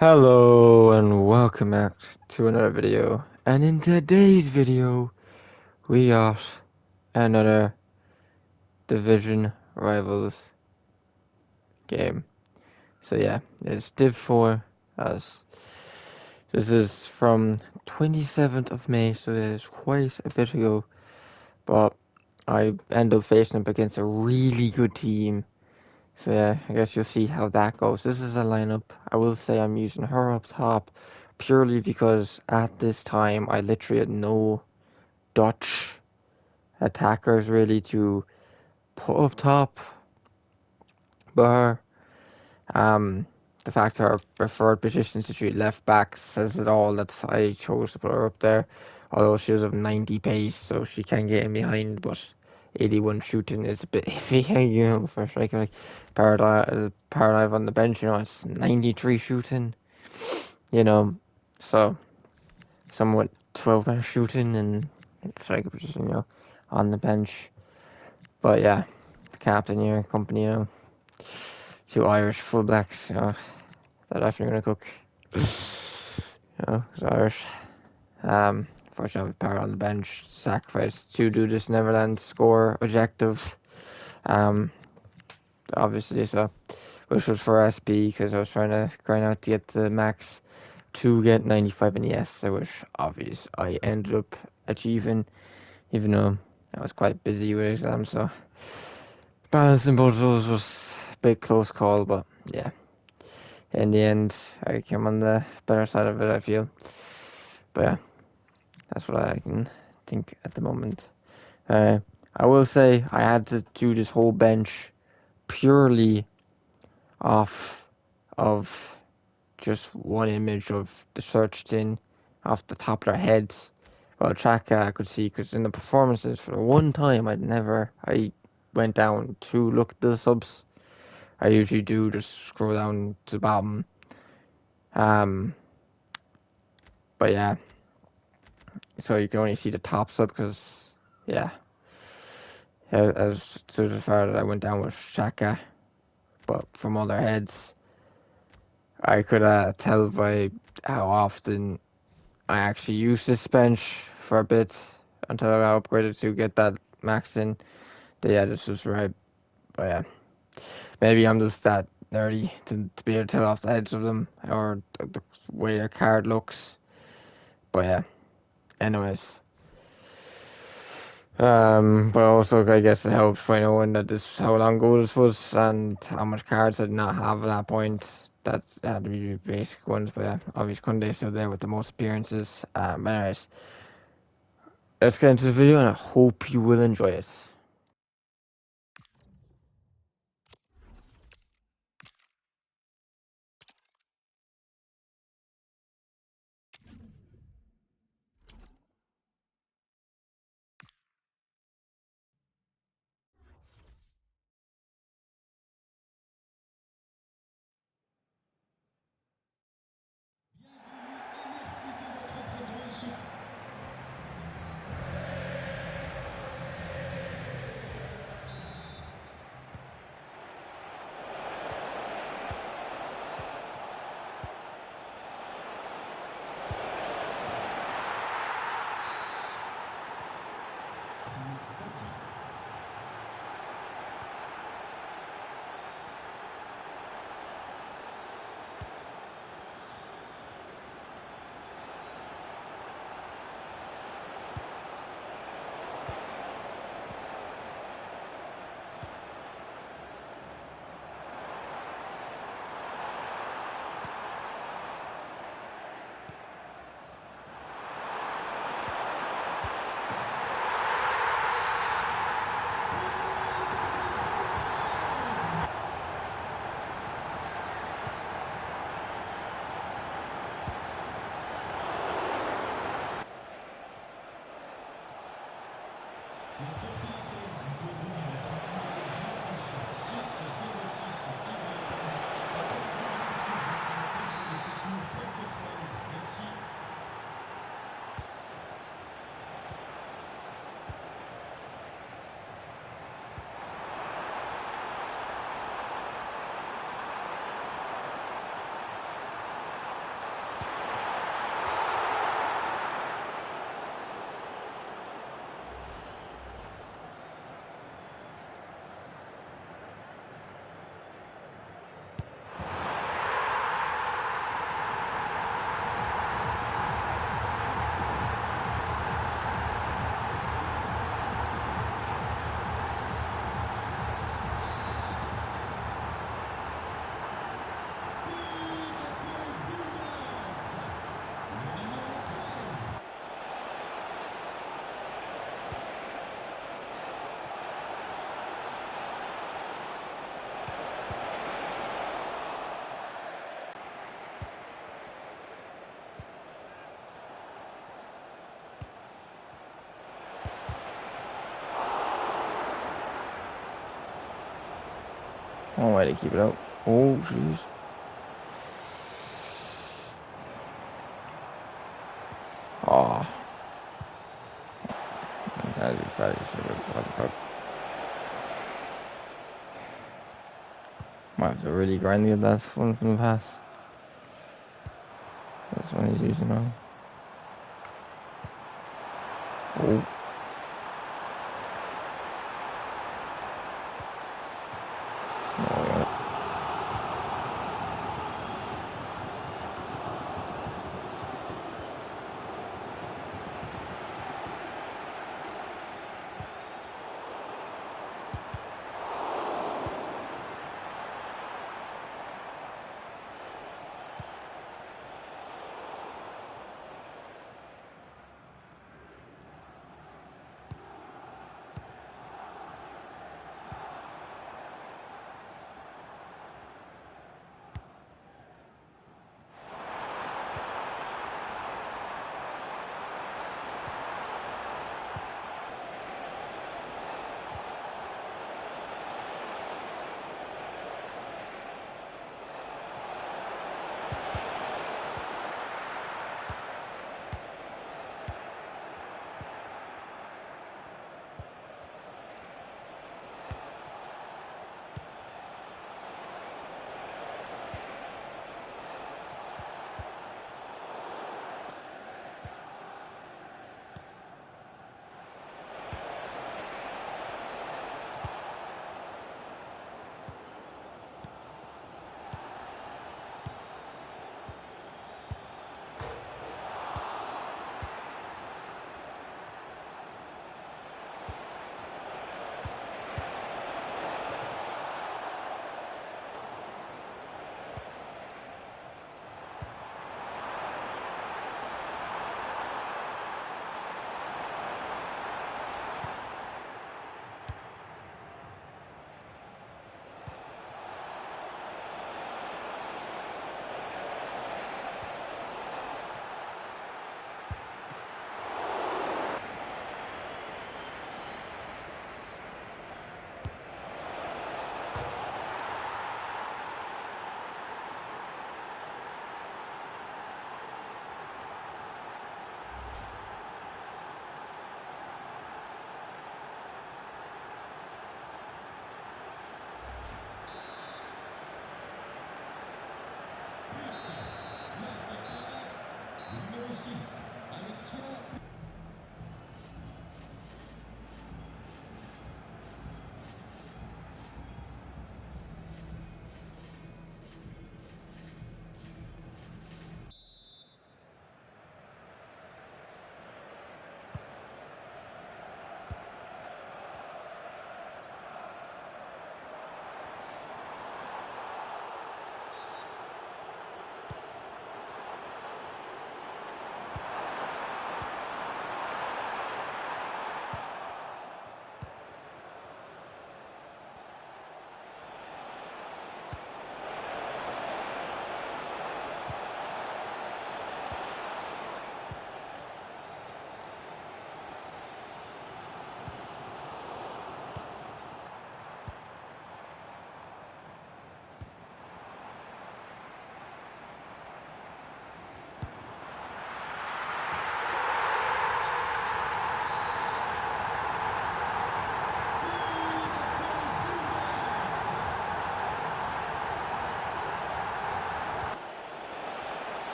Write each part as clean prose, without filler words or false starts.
Hello and welcome back to another video. And in today's video, we got another Division Rivals game. So yeah, it's Div 4 as this is from 27th of May, so it is quite a bit ago. But I end up facing up against a really good team. So yeah, I guess you'll see how that goes. This is a lineup. I will say I'm using her up top purely because at this time I literally had no Dutch attackers really to put up top. But her, um, the fact her preferred position to shoot left back says it all that I chose to put her up there. Although she was of 90 pace, so she can get in behind, but 81 shooting is a bit iffy, for a striker like Paradise on the bench, it's 93 shooting, you know, so somewhat 12 man shooting and striker position, on the bench. But yeah, the captain here, company, two Irish fullbacks, they're definitely gonna cook. It's Irish. Fortunately, with power on the bench, sacrifice to do this Netherlands score objective. Um, Obviously, so which was for SB because I was trying to grind out to get the max to get 95 in the S, which obvious I ended up achieving, even though I was quite busy with exams. So balancing both of those was a big close call, but yeah, in the end, I came on the better side of it. I feel, but yeah, that's what I can think at the moment. Uh, I will say I had to do this whole bench purely off of just one image of the searched in off the top of their heads. Well, track I could see because in the performances for the one time I went down to look at the subs. I usually do just scroll down to the bottom. Um, but yeah, so you can only see the top sub because yeah, as to the far that I went down with Shaka, but from all their heads, I could tell by how often I actually used this bench for a bit until I got upgraded to get that max in. But yeah, this was right. But yeah, maybe I'm just that nerdy to be able to tell off the heads of them or the way their card looks. But yeah, anyways. But also I guess it helps by knowing that this how long ago this was and how much cards I did not have at that point. That had to be basic ones, but yeah, obviously Kunde still there with the most appearances. But anyways, let's get into the video and I hope you will enjoy it. One way to keep it out. Oh, jeez. Oh. That'd be fast. What the fuck? Might have to really grind to get that one from the pass. That's one he's using now. Oh. Oh, yeah.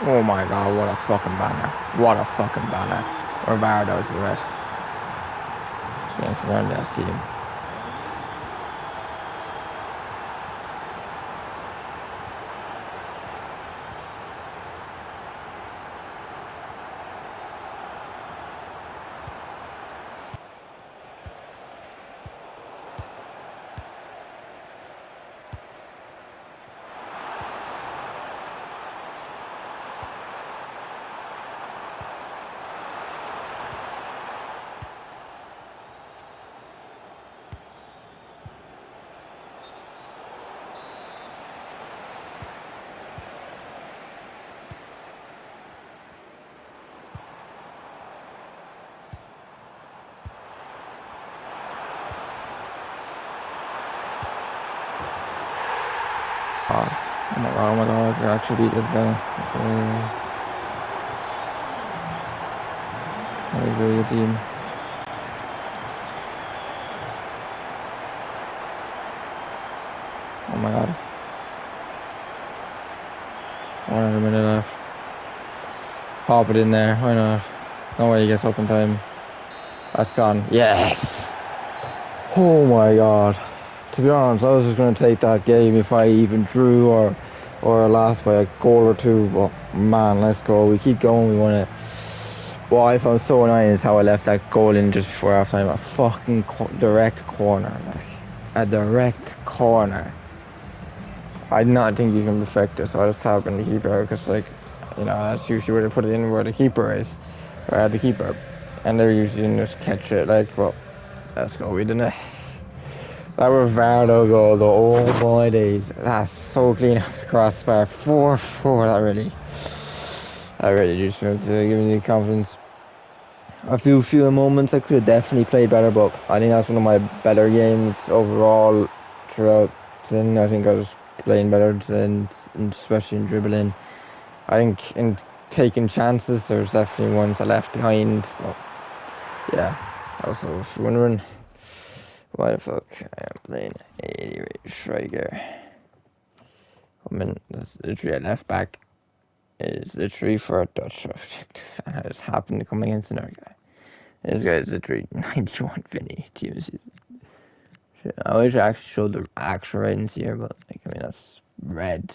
Oh my god, what a fucking banner. What a fucking banner. Rivaldo's the rest. Against Fernandez team. Oh my god, I could actually beat this guy. Very good team. Oh my god. 1 minute left. Pop it in there, why not? No way he gets open time. That's gone. Yes! Oh my god. To be honest, I was just going to take that game if I even drew or lost by a goal or two. But man, let's go. We keep going. We want to. What I found so annoying is how I left that goal in just before half time. A fucking direct corner. Like, a direct corner. I did not think you can deflect it, so I just tapped in the keeper because, like, you know, that's usually where they put it in where the keeper is. Or at the keeper. And they're usually just catch it, like, but let's go. We didn't. That Rivaldo goal, though, oh my days. That's so clean off the crossbar. 4-4, that really just to give me the confidence. A few moments I could have definitely played better, but I think that's one of my better games overall throughout. Then I think I was playing better than, especially in dribbling. I think in taking chances, there's definitely ones I left behind. But yeah, also if you're wondering why the fuck I am playing 80 striker. I mean, that's literally a left back is literally for a Dutch objective, and I just happened to come against another guy. This guy is literally 91 Vinny team season. I wish I actually showed the actual ratings here, but like, I mean, that's red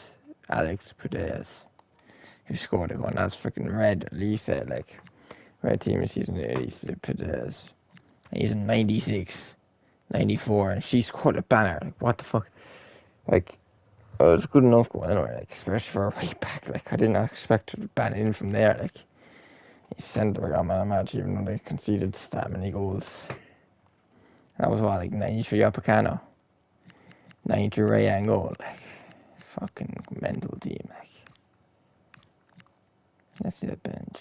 Alex Putellas who scored it one. That's freaking red Lisa, like red team season 80 Putellas. He's in 96, 94, and she scored a banner. Like, what the fuck? Like, it was good enough going anyway, like, especially for a right back. Like, I didn't expect to ban in from there. Like, he sent the Real Man of the match, even though they conceded that many goals. That was what, like 93 Upacano, 92 Rayan goal. Like, fucking mental team. Like, let's see that bench.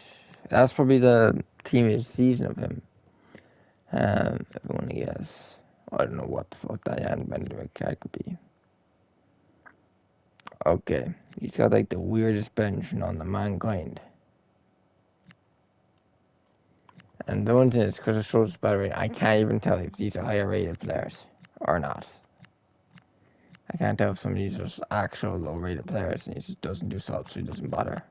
That's probably the team of the season of him. If I want to guess, I don't know what the fuck that Jan Benjamin card could be. Okay, he's got like the weirdest bench on the mankind. And the one thing is, because it shows better rating, I can't even tell if these are higher rated players or not. I can't tell if some of these are just actual low rated players and he just doesn't do subs, so he doesn't bother.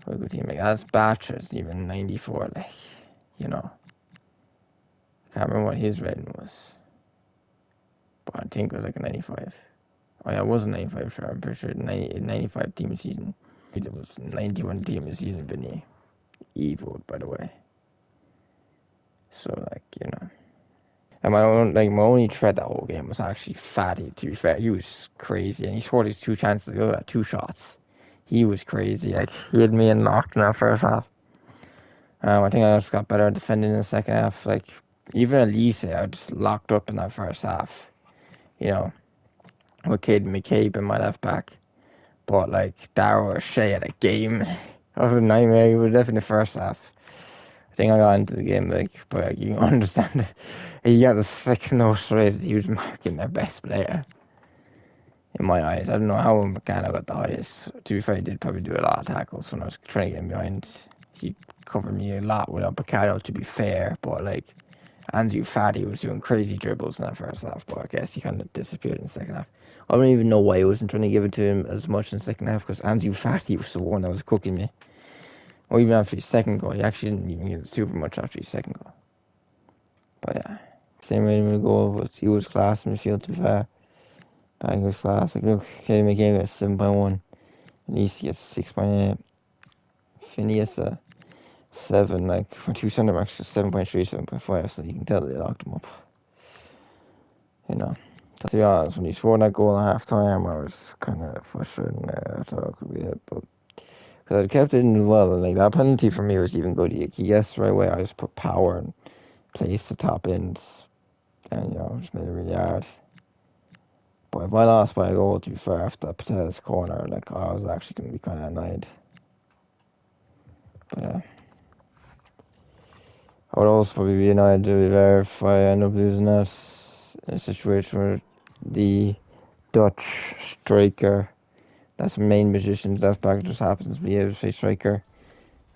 For a good team, like that's Batches, even 94, like, you know. I can't remember what his rating was, but I think it was like a 95. Oh yeah, it was a 95, sure, I'm pretty sure 95 team season. It was 91 team season, Vinny. Evoed, by the way. So, like, you know. And my only threat that whole game was actually Fatty, to be fair. He was crazy, and he scored his 2 chances, like 2 shots. He was crazy, like, he had me unlocked in that first half. I think I just got better at defending in the second half. Like, even Elise, I just locked up in that first half. You know, with Caden McCabe in my left back. But, like, Darrow O'Shea at a game of a nightmare. He was definitely the first half. I think I got into the game, like, but like, you can understand it. He got the second most rated. He was marking their best player. In my eyes, I don't know how McCann got the highest. To be fair, he did probably do a lot of tackles when I was trying to get him behind. He covered me a lot without Bacaro, to be fair, but like Andrew Fatty was doing crazy dribbles in that first half, but I guess he kind of disappeared in the second half. I don't even know why I wasn't trying to give it to him as much in the second half, because Ansu Fati was the one that was cooking me. Or even after his second goal, he actually didn't even get super much after his second goal. But yeah, same way with the goal, but he was class in midfield, to be fair. Bang was class. Like, look, Kelly McGinn got 7.1. Anisi gets 6.8. Phineas 7. Like, for two centre backs, 7.3, 7.5. So you can tell they locked him up. You know, to be honest, when he scored that goal at half time, I was kind of frustrated. I thought it could be it, but because I kept it in as well. And like, that penalty for me was even good. He guessed right away. I just put power and place the top ends, and just made it really hard. But if I lost by a goal, to be fair, after that Patel's corner, like, I was actually going to be kind of annoyed. But yeah. I would also probably be annoyed, to be fair, if I end up losing that in a situation where the Dutch striker, that's the main position, left back, just happens to be able to play striker.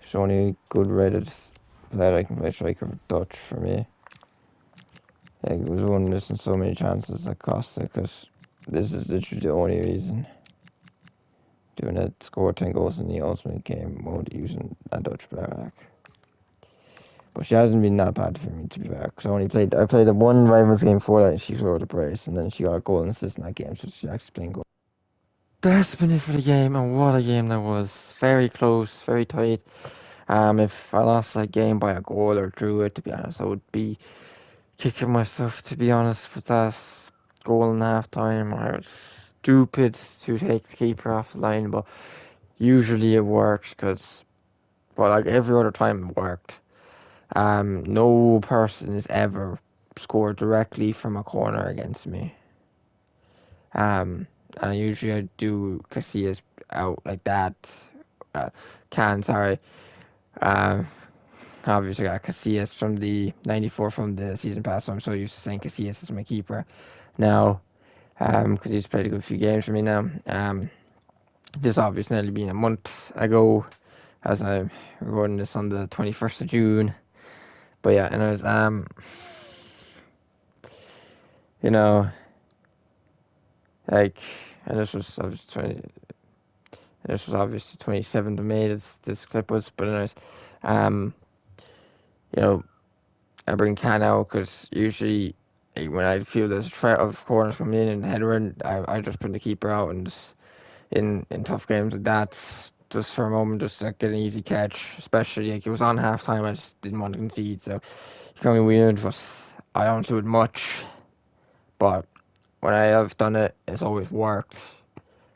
It's only good rated player that can play striker for Dutch for me. Like, it was one missing so many chances that cost it, because this is literally the only reason. Doing it, score 10 goals in the ultimate game, only using a Dutch player back. But she hasn't been that bad for me, to be fair, because I played the one Rivals game for that, and she scored a brace, and then she got a goal and assist in that game, so she actually playing goal. That's been it for the game, and what a game that was. Very close, very tight. If I lost that game by a goal or drew it, to be honest, I would be kicking myself, to be honest, with that goal in half time. I was stupid to take the keeper off the line, but usually it works, but like every other time it worked. No person has ever scored directly from a corner against me. And usually I do Casillas out like that. Uh, sorry. Obviously I got Casillas from the 94 from the season pass, so I'm so used to saying Casillas is my keeper now. Because he's played a good few games for me now. This obviously nearly been a month ago, as I'm recording this on the 21st of June. But yeah, anyways, you know, like, and this was obviously 27th of May. This clip was, but anyways, um, you know, I bring Can out because usually when I feel there's a threat of corners coming in and header in, I just put the keeper out, and just in tough games like that, just for a moment, just like get an easy catch. Especially like it was on half time, I just didn't want to concede, so it can be weird, but I don't do it much. But when I have done it, it's always worked.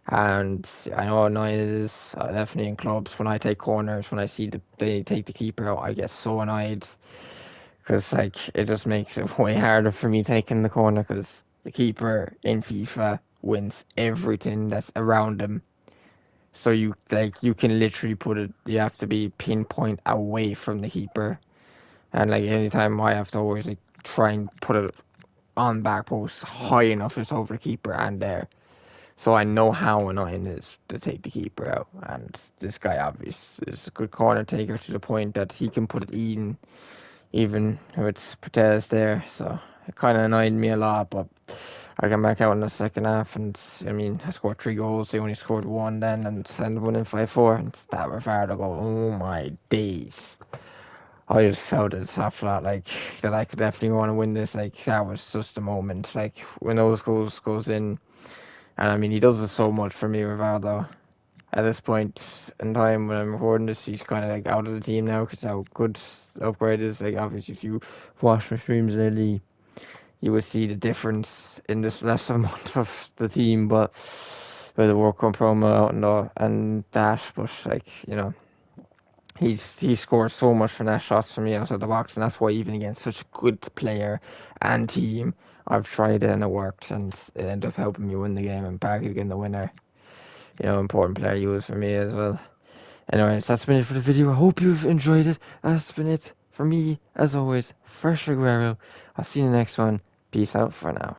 And I know how annoying it is, definitely in clubs, when I take corners, when I see they take the keeper out, I get so annoyed. Because, like, it just makes it way harder for me taking the corner, because the keeper in FIFA wins everything that's around him. So you can literally put it, you have to be pinpoint away from the keeper. And, like, anytime I have to always, like, try and put it on back post high enough, it's over the keeper and there. So I know how annoying it is to take the keeper out. And this guy obviously is a good corner taker to the point that he can put it in, even with Pates there. So it kind of annoyed me a lot. But I came back out in the second half, and I mean, I scored 3 goals. They only scored one then, and ended winning 5-4. And that Rivaldo go, oh my days. I just felt it after that, like, that I could definitely want to win this. Like, that was just a moment. Like, when those goals goes in, and I mean, he does it so much for me, Rivaldo. At this point in time when I'm recording this, he's kind of like out of the team now because how good the upgrade is. Like, obviously, if you watch my streams lately, you will see the difference in this less of a month of the team, but with the World Cup promo out and that, but like, he scores so much finesse shots for me outside the box, and that's why even against such a good player and team, I've tried it and it worked, and it ended up helping me win the game and back again the winner. Important player he was for me as well. Anyways, that's been it for the video. I hope you've enjoyed it. That's been it for me, as always, Fresh Aguero. I'll see you in the next one. Peace out for now.